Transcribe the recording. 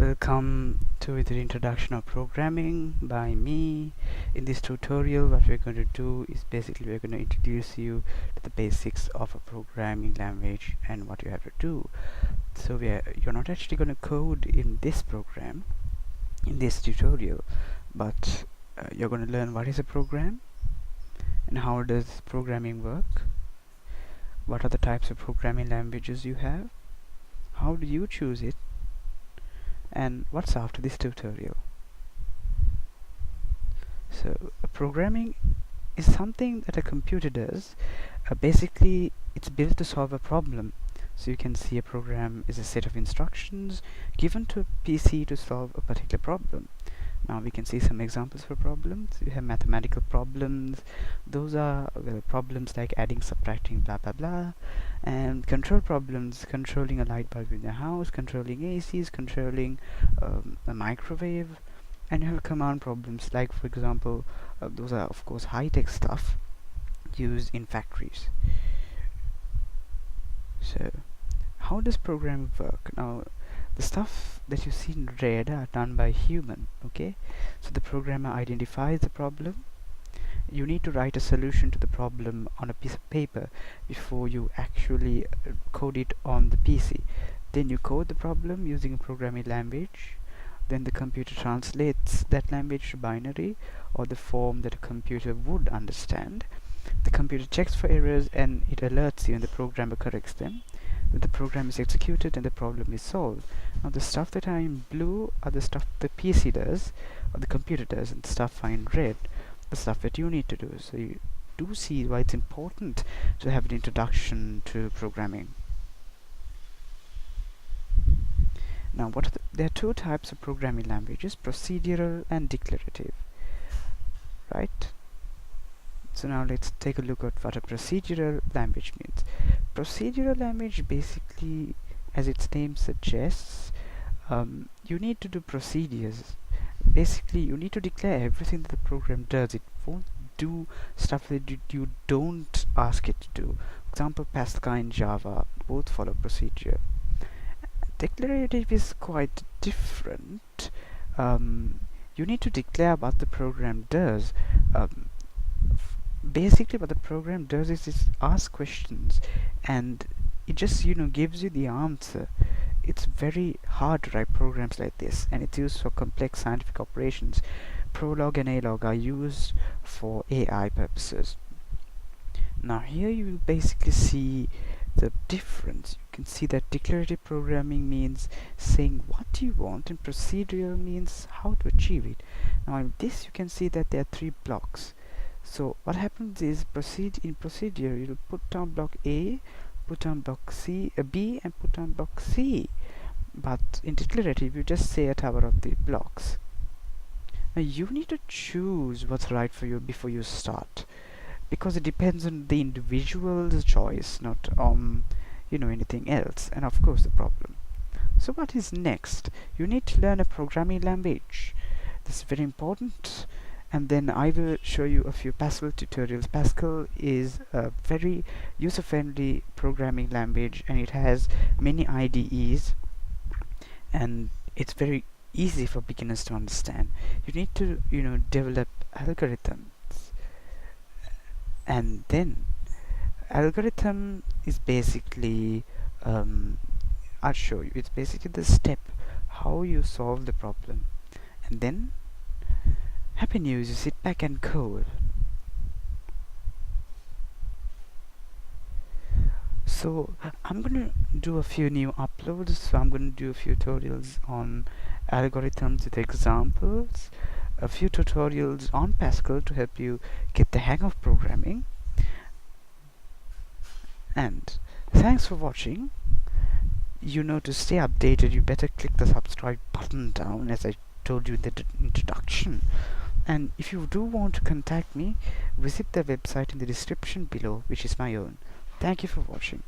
welcome to the introduction of programming by me. In this tutorial, what we're going to do is basically we're going to introduce you to the basics of a programming language and what you have to do. So you're not actually going to code in this program, in this tutorial, but you're going to learn what is a program and how does programming work, what are the types of programming languages you have, how do you choose it, and what's after this tutorial. So programming is something that a computer does. Basically it's built to solve a problem. So you can see a program is a set of instructions given to a PC to solve a particular problem. Now we can see some examples for problems. You have mathematical problems. Those are problems like adding, subtracting, blah blah blah. And control problems, controlling a light bulb in the house, controlling ACs, controlling a microwave. And you have command problems like, for example, those are of course high-tech stuff used in factories. So how does programming work? Now the stuff that you see in red are done by human, okay? So the programmer identifies the problem. You need to write a solution to the problem on a piece of paper before you actually code it on the PC. Then you code the problem using a programming language. Then the computer translates that language to binary, or the form that a computer would understand. The computer checks for errors and it alerts you, and the programmer corrects them. Then the program is executed and the problem is solved. Now the stuff that are in blue are the stuff the PC does, or the computer does, and the stuff are in red, the stuff that you need to do. So you do see why it's important to have an introduction to programming. Now there are two types of programming languages, procedural and declarative, right? So now let's take a look at what a procedural language means. Procedural language basically, as its name suggests, you need to do procedures. Basically you need to declare everything that the program does. It won't do stuff that you don't ask it to do. For example, Pascal and Java both follow procedure. Declarative is quite different. You need to declare what the program does. Basically what the program does is it asks questions and it just gives you the answer. It's very hard to write programs like this, and it's used for complex scientific operations. Prolog and alog are used for AI purposes. Now here you basically see the difference. You can see that declarative programming means saying what you want, and procedural means how to achieve it. Now in this you can see that there are three blocks. So what happens is in procedure you'll put down block A, put down block B, and put down block C. But in declarative you just say a tower of the blocks. Now you need to choose what's right for you before you start, because it depends on the individual's choice, not on anything else, and of course the problem. So what is next? You need to learn a programming language. This is very important. And then I will show you a few Pascal tutorials. Pascal is a very user-friendly programming language, and it has many IDEs, and it's very easy for beginners to understand. You need to develop algorithms, and then algorithm is basically I'll show you. It's basically the step how you solve the problem, and then happy news, you sit back and code. So I'm going to do a few new uploads. So I'm going to do a few tutorials on algorithms with examples, a few tutorials on Pascal to help you get the hang of programming. And thanks for watching. To stay updated you better click the subscribe button down, as I told you in the introduction. And if you do want to contact me, visit the website in the description below, which is my own. Thank you for watching.